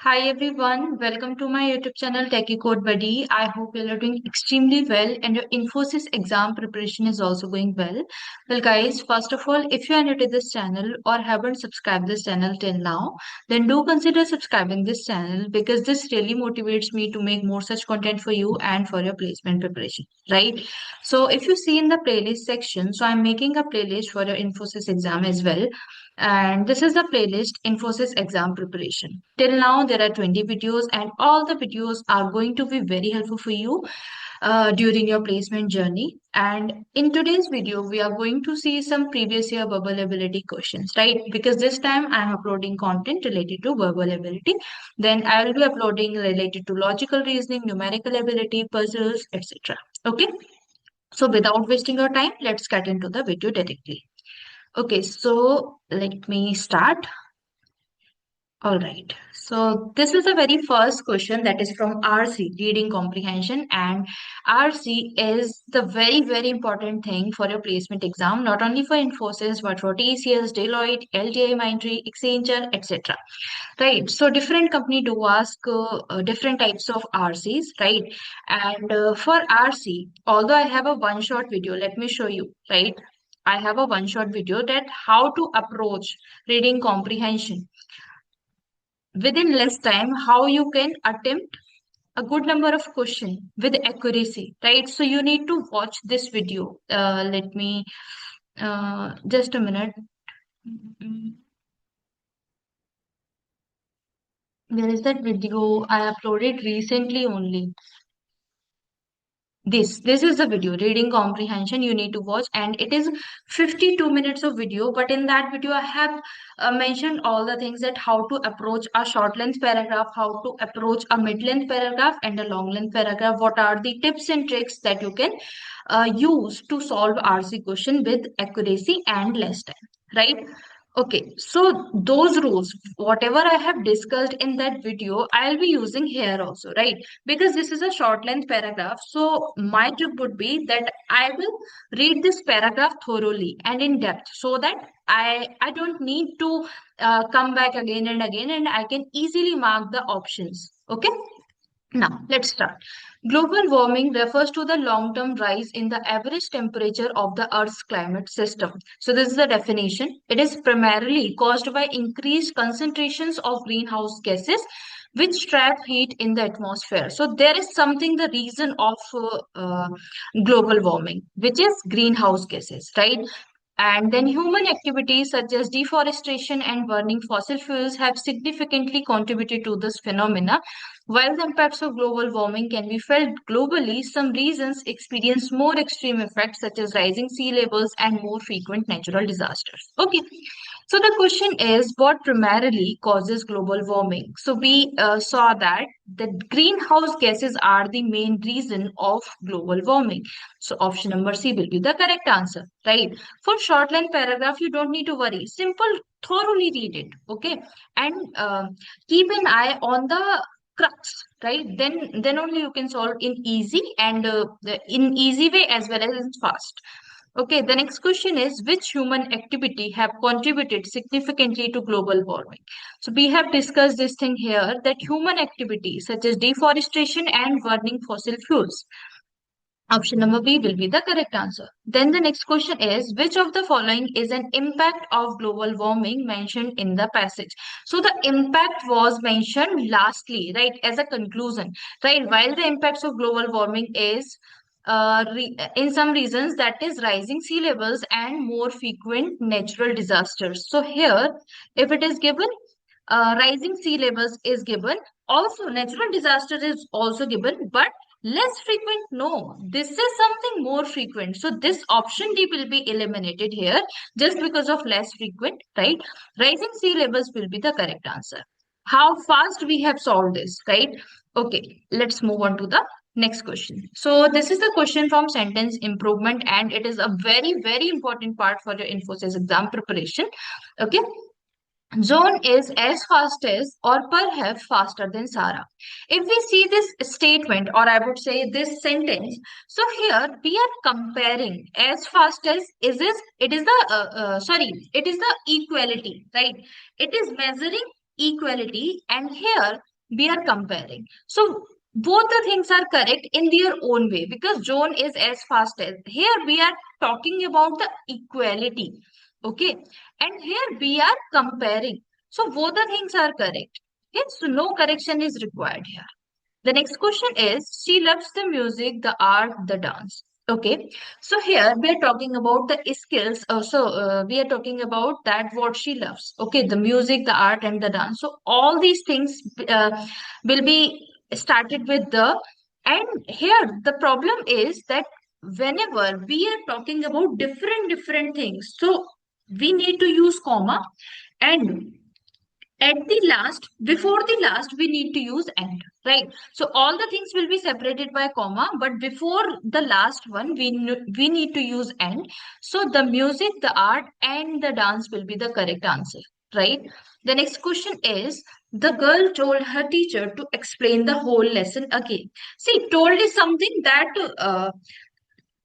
Hi everyone, welcome to my YouTube channel Techie Code Buddy. I hope you are doing extremely well and your Infosys exam preparation is also going well. Well guys, first of all, if you are new to this channel or haven't subscribed this channel till now, then do consider subscribing this channel because this really motivates me to make more such content for you and for your placement preparation, right? So if you see in the playlist section, so I'm making a playlist for your Infosys exam as well. And this is the playlist Infosys exam preparation. Till now, there are 20 videos, and all the videos are going to be very helpful for you during your placement journey. And in today's video, we are going to see some previous year verbal ability questions, right? Because this time I'm uploading content related to verbal ability. Then I will be uploading related to logical reasoning, numerical ability, puzzles, etc. Okay. So without wasting your time, let's get into the video directly. Okay, so let me start. All right. So this is the very first question that is from RC, reading comprehension. And RC is the very, very important thing for your placement exam, not only for Infosys, but for TCS, Deloitte, LTI, Mindtree, Accenture, etc. Right. So different company do ask different types of RCs, right? And for RC, although I have a one-shot video, let me show you, right? I have a one-shot video that how to approach reading comprehension within less time, how you can attempt a good number of questions with accuracy, right? So you need to watch this video. Let me just a minute. Mm, Where is that video? I uploaded recently only. This is the video, reading comprehension you need to watch, and it is 52 minutes of video. But in that video I have mentioned all the things that how to approach a short length paragraph, how to approach a mid length paragraph and a long length paragraph, what are the tips and tricks that you can use to solve RC question with accuracy and less time, right? Okay, so those rules, whatever I have discussed in that video, I'll be using here also, right? Because this is a short length paragraph. So my tip would be that I will read this paragraph thoroughly and in depth so that I don't need to come back again and again, and I can easily mark the options. Okay. Now, let's start. Global warming refers to the long-term rise in the average temperature of the Earth's climate system. So, this is the definition. It is primarily caused by increased concentrations of greenhouse gases which trap heat in the atmosphere. So, there is something the reason of global warming, which is greenhouse gases, right? And then human activities such as deforestation and burning fossil fuels have significantly contributed to this phenomena. While the impacts of global warming can be felt globally, some regions experience more extreme effects such as rising sea levels and more frequent natural disasters. Okay, so the question is what primarily causes global warming? So we saw that the greenhouse gases are the main reason of global warming. So option number C will be the correct answer, right? For short length paragraph, you don't need to worry. Simple, thoroughly read it, okay? And keep an eye on the crux, right? Then only you can solve in easy and in easy way as well as in fast. Okay, the next question is which human activity have contributed significantly to global warming? So we have discussed this thing here that human activities such as deforestation and burning fossil fuels. Option number B will be the correct answer. Then the next question is which of the following is an impact of global warming mentioned in the passage? So the impact was mentioned lastly, right, as a conclusion, right? While the impacts of global warming is in some reasons that is rising sea levels and more frequent natural disasters. So here, if it is given, rising sea levels is given. Also, natural disaster is also given, but less frequent. No, this is something more frequent. So this option D will be eliminated here just because of less frequent, right? Rising sea levels will be the correct answer. How fast we have solved this, right? Okay, let's move on to the next question. So this is the question from sentence improvement, and it is a very, very important part for your Infosys exam preparation. Okay. John is as fast as or perhaps faster than Sarah. If we see this statement, or I would say this sentence, so here we are comparing as fast as it is the sorry, it is the equality, right? It is measuring equality, and here We are comparing. So both the things are correct in their own way because John is as fast as. Here we are talking about the equality. Okay. And here we are comparing. So both the things are correct. Yes, so no correction is required here. The next question is she loves the music, the art, the dance. Okay, so here we are talking about the skills. We are talking about that what she loves. Okay, the music, the art, and the dance. So all these things will be started with the. And here the problem is that whenever we are talking about different things, so we need to use comma, and at the last, before the last, we need to use and, right? So all the things will be separated by comma, but before the last one, we need to use and. So the music, the art, and the dance will be the correct answer, right? The next question is the girl told her teacher to explain the whole lesson again. See, told is something that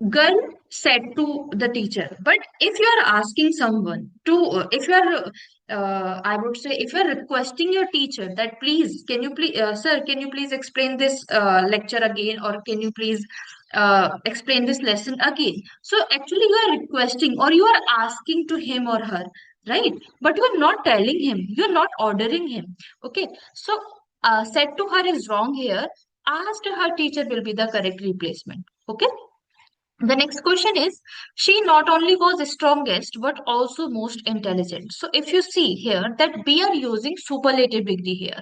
girl said to the teacher. But if you are asking someone to if you are I would say if you are requesting your teacher that please can you please sir can you please explain this lecture again, or can you please explain this lesson again, so actually you are requesting or you are asking to him or her, right? But you are not telling him, you are not ordering him. Okay, so said to her is wrong here. Asked her teacher will be the correct replacement. Okay, the next question is she not only was strongest but also most intelligent. So if you see here that we are using superlative degree here,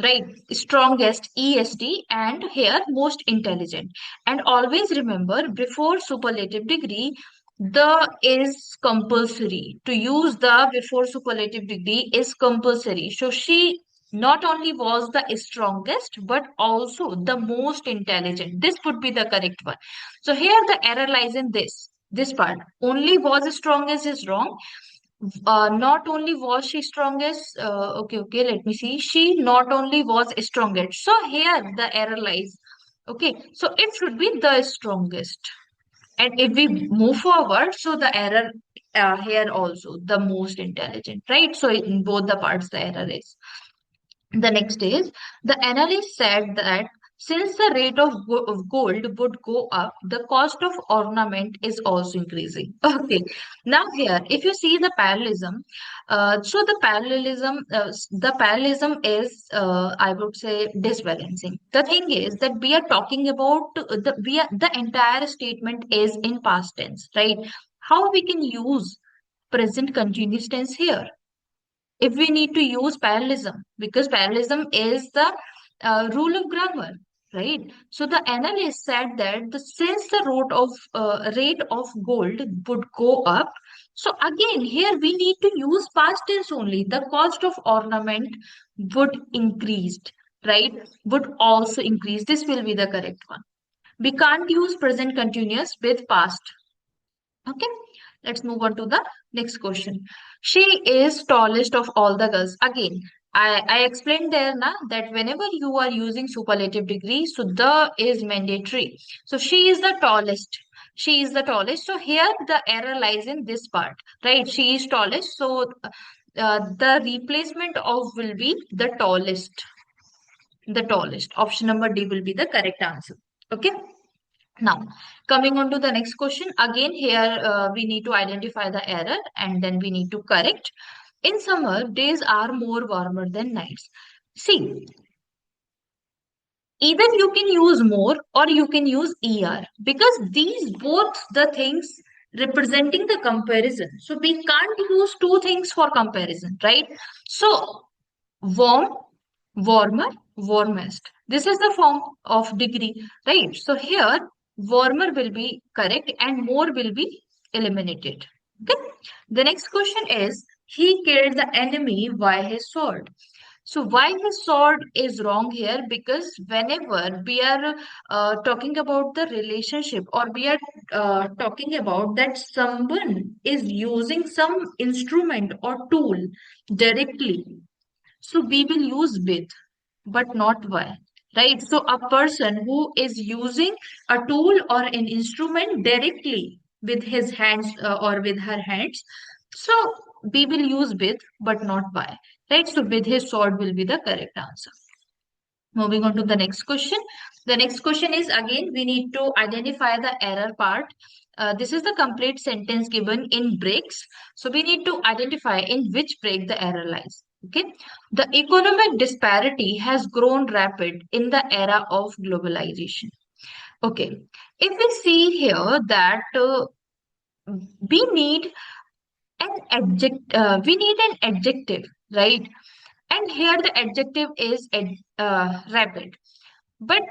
right? Strongest ESD and here most intelligent. And always remember before superlative degree the is compulsory to use the before superlative degree is compulsory. So she not only was the strongest but also the most intelligent. This would be the correct one. So here the error lies in this part. Only was strongest is wrong. Not only was she strongest. Okay. Let me see. She not only was strongest. So here the error lies. Okay. So it should be the strongest. And if we move forward, so the error here also the most intelligent, right? So in both the parts the error is. The next is the analyst said that since the rate of gold would go up, the cost of ornament is also increasing. Okay, now here, if you see the parallelism, so the parallelism is, I would say, disbalancing. The thing is that we are talking about the entire statement is in past tense, right? How we can use present continuous tense here? If we need to use parallelism, because parallelism is the rule of grammar, right? So the analyst said that since the rate of gold would go up, so again here we need to use past tense only. The cost of ornament would increased, right? Would also increase. This will be the correct one. We can't use present continuous with past. Okay, let's move on to the next question. She is tallest of all the girls. Again, I explained there na that whenever you are using superlative degree, so the is mandatory. So she is the tallest. She is the tallest. So here the error lies in this part, right? She is tallest. So the replacement of will be the tallest. The tallest. Option number D will be the correct answer. Okay. Now, coming on to the next question, again here we need to identify the error and then we need to correct. In summer, days are more warmer than nights. See, either you can use more or you can use ER because these both the things representing the comparison. So we can't use two things for comparison, right? So warm, warmer, warmest. This is the form of degree, right? So here, warmer will be correct and more will be eliminated. Okay. The next question is, he killed the enemy by his sword. So why his sword is wrong here? Because whenever we are talking about the relationship or we are talking about that someone is using some instrument or tool directly, so we will use with, but not why. Right? So a person who is using a tool or an instrument directly with his hands or with her hands, so we will use with, but not why. Right? So with his sword will be the correct answer. Moving on to the next question. The next question is again, we need to identify the error part. This is the complete sentence given in breaks. So we need to identify in which break the error lies. Okay. The economic disparity has grown rapid in the era of globalization. Okay. If we see here that we need we need an adjective, right? And here the adjective is rapid. But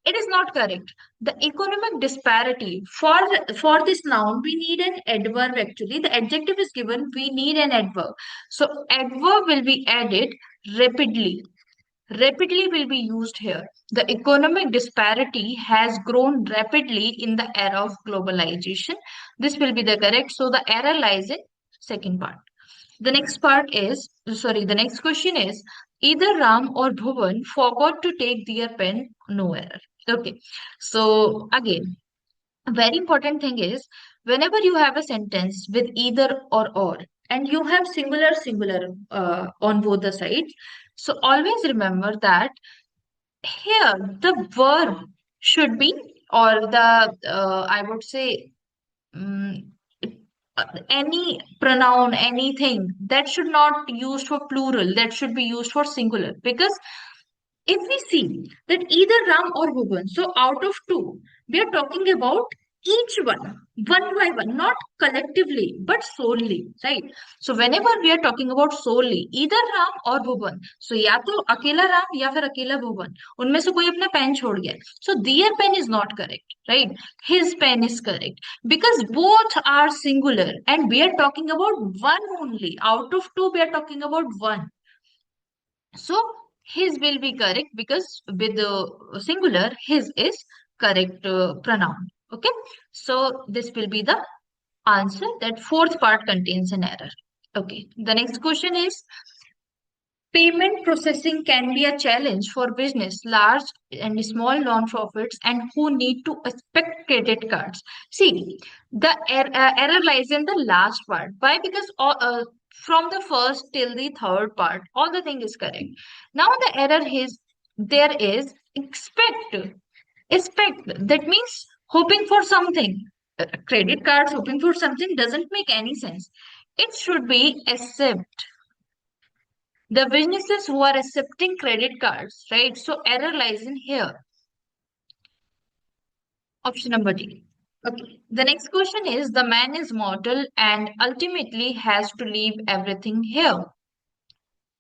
it is not correct. The economic disparity for this noun, we need an adverb actually. The adjective is given, we need an adverb. So adverb will be added rapidly. Rapidly will be used here. The economic disparity has grown rapidly in the era of globalization. This will be the correct. So the error lies in second part. The next part is, sorry, the next question is either Ram or Bhuvan forgot to take their pen, no error. Okay. So again, a very important thing is whenever you have a sentence with either or and you have singular on both the sides, so always remember that here the verb should be, or the I would say, mm, any pronoun, anything that should not be used for plural, that should be used for singular. Because if we see that either Ram or Bhuvan, so out of two, we are talking about each one by one, not collectively, but solely, right? So whenever we are talking about solely, either Ram or Bhuvan, so या तो अकेला राम या फिर अकेला भुवन, उनमें से कोई अपना पेन छोड़ गया, so their pen is not correct, right? His pen is correct because both are singular and we are talking about one only. Out of two, we are talking about one. So his will be correct because with the singular, his is correct pronoun. Okay. So this will be the answer. That fourth part contains an error. Okay. The next question is payment processing can be a challenge for business, large and small non-profits, and who need to expect credit cards. See, the error lies in the last part. Why? Because from the first till the third part, all the thing is correct. Now the error is there is expect. That means hoping for something. Credit cards hoping for something doesn't make any sense. It should be accept, the businesses who are accepting credit cards, right? So error lies in here. Option number D. Okay. The next question is the man is mortal and ultimately has to leave everything here.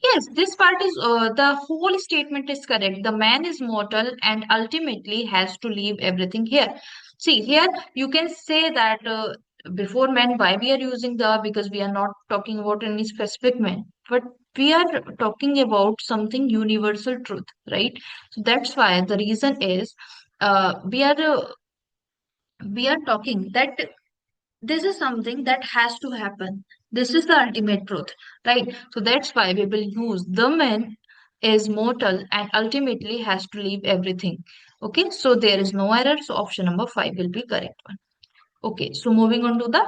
Yes, this part is the whole statement is correct. The man is mortal and ultimately has to leave everything here. See, here you can say that before man, why we are using the, because we are not talking about any specific man, but we are talking about something universal truth, right? So that's why the reason is we are talking that this is something that has to happen. This is the ultimate truth, right? So that's why we will use the man is mortal and ultimately has to leave everything. Okay, so there is no error. So option number five will be correct one. Okay, so moving on to the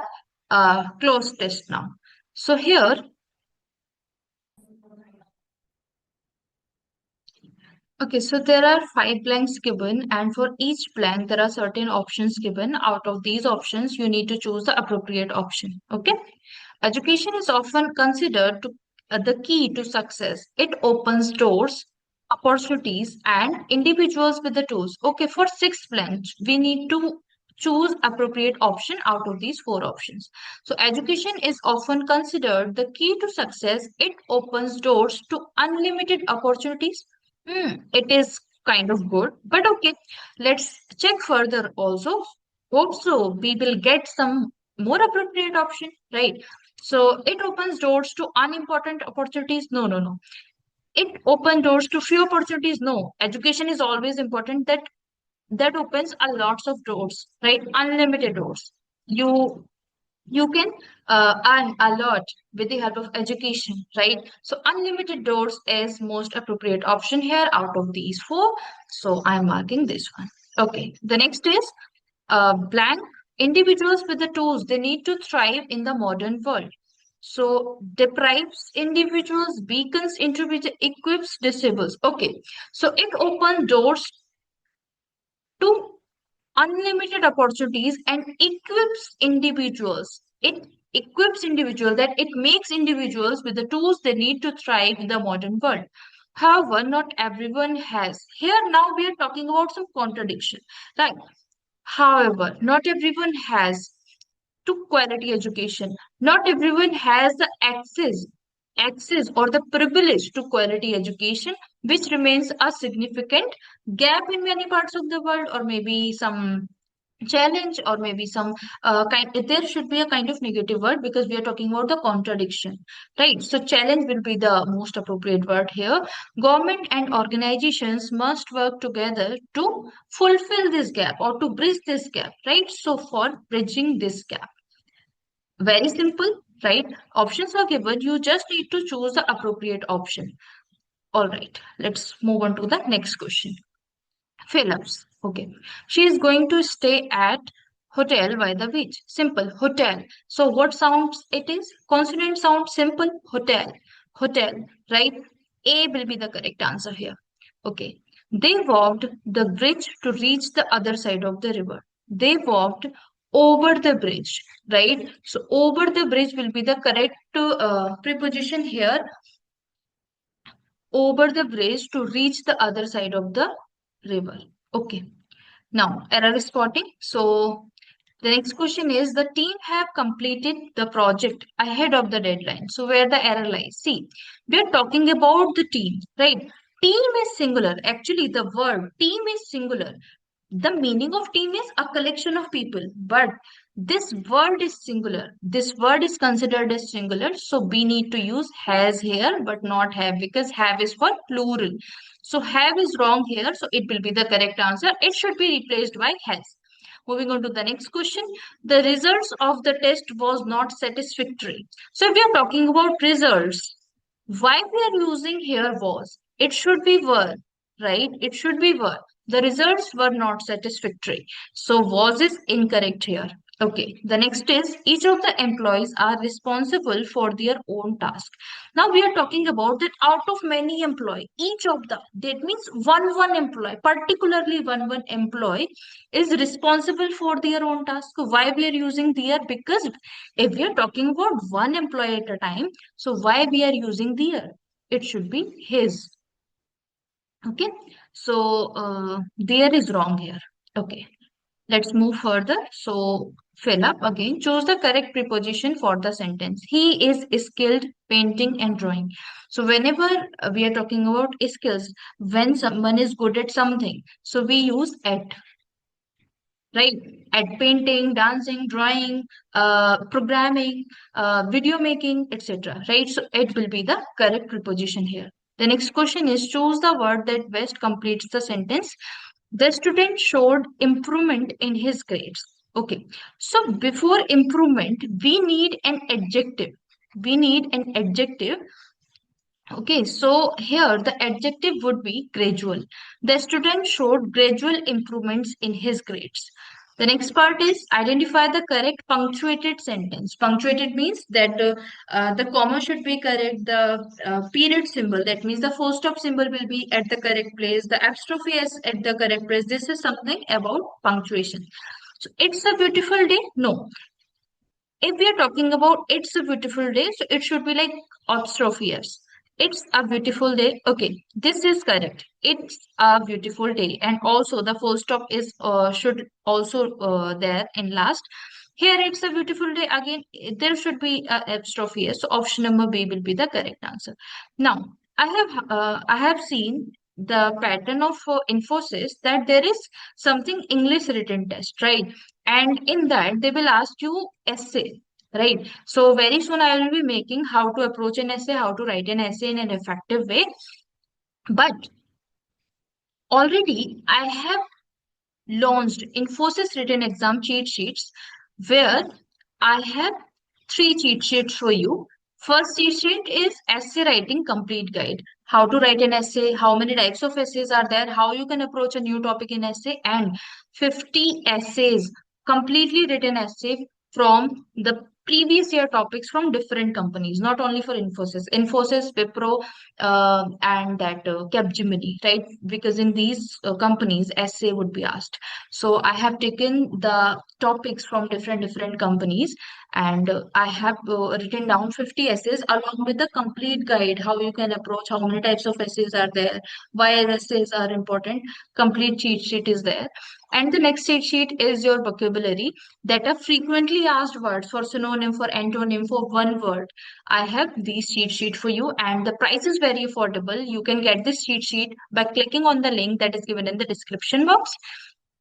close test now. So here, okay, so there are five blanks given, and for each blank, there are certain options given. Out of these options, you need to choose the appropriate option. Okay. Education is often considered the key to success. It opens doors, opportunities, and individuals with the tools. Okay, for six blanks, we need to choose appropriate option out of these four options. So education is often considered the key to success. It opens doors to unlimited opportunities. It is kind of good, but okay, let's check further also. Hope so. We will get some more appropriate option, right? So it opens doors to unimportant opportunities. No, no, no. It opens doors to few opportunities. No. Education is always important. That opens a lots of doors, right? Unlimited doors. You can earn a lot with the help of education, right? So unlimited doors is most appropriate option here out of these four. So I'm marking this one. Okay. The next is blank. Individuals with the tools they need to thrive in the modern world. So deprives individuals, weakens individual, equips, disables. Okay. So it opens doors to unlimited opportunities and equips individuals. It equips individuals, that it makes individuals with the tools they need to thrive in the modern world. However, not everyone has. Here now we are talking about some contradiction. Right. However, not everyone has to quality education. Not everyone has the access or the privilege to quality education, which remains a significant gap in many parts of the world, or maybe some challenge, or maybe some kind. There should be a kind of negative word because we are talking about the contradiction, right? So challenge will be the most appropriate word here. Government and organizations must work together to fulfill this gap or to bridge this gap, right? So for bridging this gap, very simple, right? Options are given. You just need to choose the appropriate option. All right, let's move on to the next question. Fill-ups. Okay. She is going to stay at hotel by the beach. Simple. Hotel. So what sounds it is? Consonant sound. Simple. Hotel. Hotel. Right? A will be the correct answer here. Okay. They walked the bridge to reach the other side of the river. They walked over the bridge. Right? So over the bridge will be the correct preposition here. Over the bridge to reach the other side of the river. Okay. Now, error spotting. So, the next question is the team have completed the project ahead of the deadline. So, where the error lies? See, we are talking about the team, right? Team is singular. Actually, the word team is singular. The meaning of team is a collection of people, but this word is singular. This word is considered as singular. So we need to use has here, but not have, because have is for plural. So have is wrong here. So it will be the correct answer. It should be replaced by has. Moving on to the next question. The results of the test was not satisfactory. So if we are talking about results, why we are using here was? It should be were, right? It should be were. The results were not satisfactory. So was is incorrect here. Okay. The next is each of the employees are responsible for their own task. Now we are talking about that out of many employee, each of the, that means one employee, particularly one employee is responsible for their own task. So why we are using their? Because if we are talking about one employee at a time, so why we are using their? It should be his. Okay. So there is wrong here. Okay. Let's move further. So fill up again. Choose the correct preposition for the sentence. He is skilled painting and drawing. So whenever we are talking about skills, when someone is good at something, so we use at, right? At painting, dancing, drawing, programming, video making, etc. Right? So it will be the correct preposition here. The next question is choose the word that best completes the sentence. The student showed improvement in his grades. Okay. So before improvement, we need an adjective. We need an adjective. Okay, so here the adjective would be gradual. The student showed gradual improvements in his grades. The next part is identify the correct punctuated sentence. Punctuated means that the comma should be correct, the period symbol, that means the full stop symbol will be at the correct place, the apostrophe is at the correct place. This is something about punctuation. So it's a beautiful day? No. If we are talking about it's a beautiful day, so it should be like apostrophes. It's a beautiful day. Okay, this is correct. It's a beautiful day, and also the full stop is should also there in last. Here it's a beautiful day. Again, there should be a apostrophe. So option number B will be the correct answer. Now I have seen the pattern of Infosys that there is something English written test, right? And in that they will ask you essay, right? So very soon I will be making how to approach an essay, how to write an essay in an effective way. But already I have launched Infosys written exam cheat sheets where I have three cheat sheets for you. First cheat sheet is essay writing complete guide. How to write an essay, how many types of essays are there, how you can approach a new topic in essay, and 50 essays, completely written essay from the previous year topics from different companies, not only for Infosys, Wipro, and that Capgemini, right? Because in these companies, essay would be asked. So I have taken the topics from different companies, and I have written down 50 essays along with the complete guide, how you can approach, how many types of essays are there, why essays are important. Complete cheat sheet is there. And the next cheat sheet is your vocabulary, that are frequently asked words, for synonym, for antonym, for one word. I have these cheat sheet for you, and the price is very affordable. You can get this cheat sheet by clicking on the link that is given in the description box,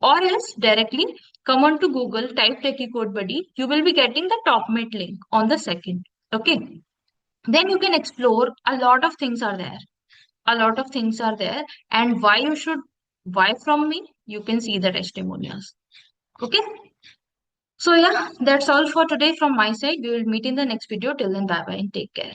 or else directly come on to Google, type Techie Code Buddy. You will be getting the top mate link on the second. Okay. Then you can explore, a lot of things are there. A lot of things are there. And why you should buy from me, you can see the testimonials. Okay. So yeah, that's all for today from my side. We will meet in the next video. Till then, bye bye and take care.